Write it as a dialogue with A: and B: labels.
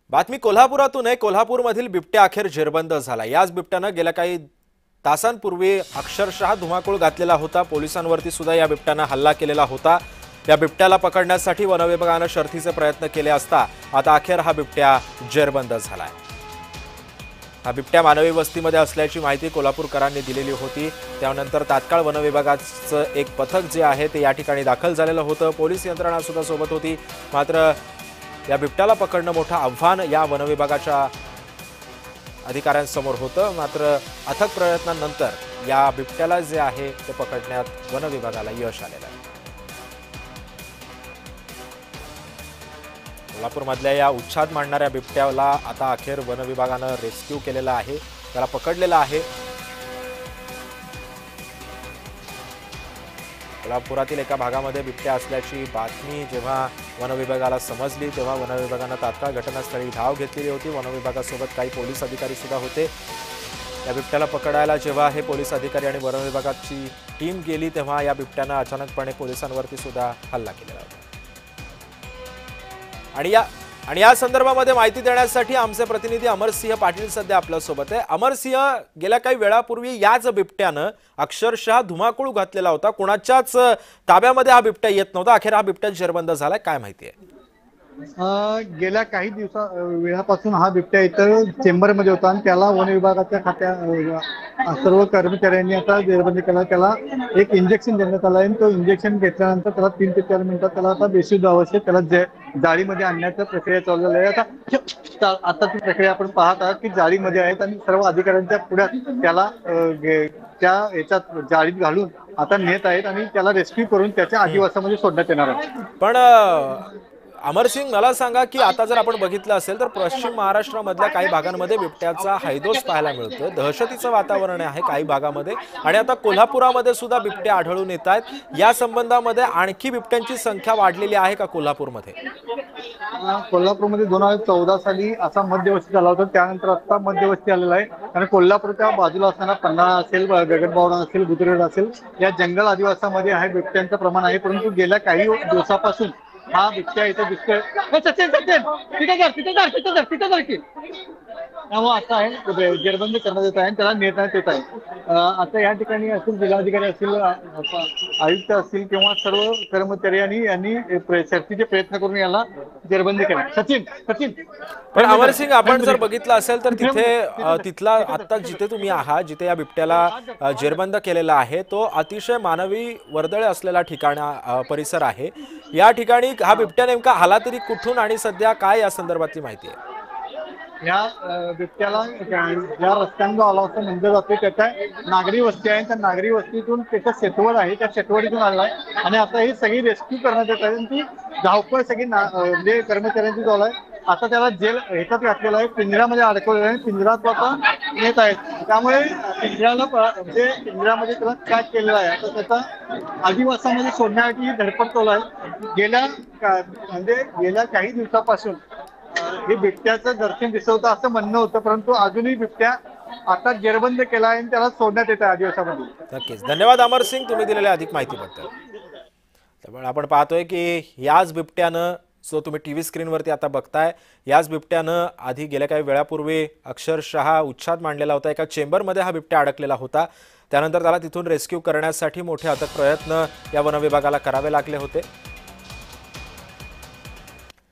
A: बातमी कोल्हापुरातून आहे। कोल्हापूरमधील बिबट्या अखेर जेरबंद झाला। याच बिबट्यानं गेल्या काही तासांपूर्वी अक्षरशः धुमाकूळ घातलेला होता। पोलिसांवरती सुद्धा या बिबट्यानं हल्ला केलेला होता। या बिबट्याला पकडण्यासाठी वन विभागानं शर्थीचे प्रयत्न केले असता आता अखेर हा बिबट्या जेरबंद झालाय। हा बिबट्या मानवी वस्तीमध्ये असल्याची माहिती कोल्हापूरकरांनी दिलेली होती। त्यानंतर तात्काळ वन विभागाचं एक पथक जे आहे ते या ठिकाणी दाखल झालेलं होतं। पोलीस यंत्रणा सुद्धा सोबत होती। मात्र या बिबट्याला पकडणं मोठं आव्हान या वन विभागाच्या अधिकाऱ्यांसमोर होतं। मात्र अथक प्रयत्नांनंतर या बिबट्याला जे आहे ते पकडण्यात वन विभागाला यश आलेलं आहे। कोल्हापूरमधल्या या उच्छाद मांडणाऱ्या बिबट्याला आता अखेर वन विभागानं रेस्क्यू केलेला आहे, त्याला पकडलेला आहे। कोल्हापुरातील एका भागामध्ये बिबट्या असल्याची बातमी जेव्हा वन विभागाला समजली तेव्हा वन विभागानं तात्काळ घटनास्थळी धाव घेतलेली होती। वन विभागासोबत काही पोलीस अधिकारी सुद्धा होते। या बिबट्याला पकडायला जेव्हा हे पोलीस अधिकारी आणि वन विभागाची टीम गेली तेव्हा या बिबट्यानं अचानकपणे पोलिसांवरती सुद्धा हल्ला केलेला होता। आणि या संदर्भामध्ये माहिती देण्यासाठी आमचे प्रतिनिधी अमरसिंह पाटील सध्या आपल्या सोबत आहे। अमरसिंह, गेल्या काही वेळापूर्वी याच बिबट्यानं अक्षरशः धुमाकूळ घातलेला होता। कोणाच्याच ताब्यामध्ये हा बिबट्या येत नव्हता, अखेर हा बिबट्या जेरबंद झालाय, काय माहिती आहे?
B: गेल्या काही वेळापासून हा बिबट्या इथं चेंबरमध्ये होता आणि त्याला वन विभागाच्या सर्व कर्मचाऱ्यांनी आता जेरबंदी केला। त्याला एक इंजेक्शन देण्यात आलं आहे। तो इंजेक्शन घेतल्यानंतर त्याला 3 ते 4 मिनिटात त्याला आता बेशुद्ध अवस्थेत त्याला जाळीमध्ये आणण्याची प्रक्रिया चालू झाली आहे। आता ती प्रक्रिया आपण पाहत आहात की जाळीमध्ये आहेत आणि सर्व अधिकाऱ्यांच्या पुढ्यात त्याला त्या याच्यात जाळीत घालून आता नेत आहेत आणि त्याला रेस्क्यू करून त्याच्या अधिवासामध्ये सोडण्यात येणार आहे।
A: पण अमरसिंह, मला सांगा की आता जर आपण बघितलं असेल तर पश्चिम महाराष्ट्रामधल्या काही भागांमध्ये बिबट्याचा हैदोस पाहायला मिळतोय। दहशतीचं वातावरण आहे काही भागामध्ये आणि आता कोल्हापुरामध्ये सुद्धा बिबट्या आढळून येत आहेत। या संबंधामध्ये आणखी बिबट्यांची संख्या वाढलेली आहे का कोल्हापूरमध्ये?
B: कोल्हापूरमध्ये 2014 साली असा मध्यवस्ती झाला होता, त्यानंतर आता मध्यवस्ती आलेला आहे आणि कोल्हापूरच्या बाजूला असताना पन्हाळा असेल, गगनबावडा असेल, बुद्रुक असेल, या जंगल आदिवासामध्ये आहे बिबट्यांचं प्रमाण आहे। परंतु गेल्या काही दिवसापासून हा बिबट्या इथे दिसतोय। त्यामुळे आता आहे जेरबंद करण्यात येत आहे, त्याला नेण्यात येत आहे। आता या ठिकाणी असतील जिल्हाधिकारी असतील, आयुक्त असतील किंवा सर्व कर्मचारी यांनी शर्थीचे प्रयत्न करून याला जेरबंदी केली। सचिन
A: पण अमरसिंह, आपण जर बघितलं असेल तर तिथला आता जिथे तुम्ही आहात, जिथे या बिबट्याला जेरबंद केलेला आहे, तो अतिशय मानवी वर्दळ असलेला परिसर आहे। या ठिकाणी हा बिबट्या नेमका आला तरी कुठून आणि सध्या काय या संदर्भातली माहिती आहे?
B: या बिबट्याला ज्या रस्त्यानं आला असं म्हणलं जाते त्याच्या नागरी वस्ती आहे, त्या नागरी वस्तीतून त्याचा शेतवड आहे, त्या शेतवडीतून आला आहे आणि आता ही सगळी रेस्क्यू करण्यात येत आहे। ती धावपळ सगळी म्हणजे कर्मचाऱ्यांची चालू आहे। आता त्याला ह्याच्यात घातलेला आहे, पिंजऱ्यामध्ये अडकवलेला आहे, पिंजऱ्यात आता येत आहेत। त्यामुळे पिंजऱ्याला म्हणजे पिंजऱ्यामध्ये त्याला पॅक केलेला आहे। आता त्याचा आदिवासामध्ये सोडण्यासाठी धडपड चालू आहे। गेल्या काही दिवसापासून हे बिबट्याचं दर्शन दिसवतं असं म्हणणं होतं, परंतु अजूनही बिबट्या आता जेरबंद केला आहे आणि त्याला सोडण्यात येतं आदिवासामध्ये।
A: नक्कीच, धन्यवाद अमरसिंह, तुम्ही दिलेल्या अधिक माहितीबद्दल। त्यामुळे आपण पाहतोय की याच बिबट्यानं, जो तुम्ही टीव्ही स्क्रीनवरती आता बघताय, याच बिबट्यानं आधी गेल्या काही वेळापूर्वी अक्षरशः उच्छाद मांडलेला होता। एका चेंबरमध्ये हा बिबट्या अडकलेला होता। त्यानंतर त्याला तिथून रेस्क्यू करण्यासाठी मोठे अथक प्रयत्न या वन विभागाला करावे लागले होते।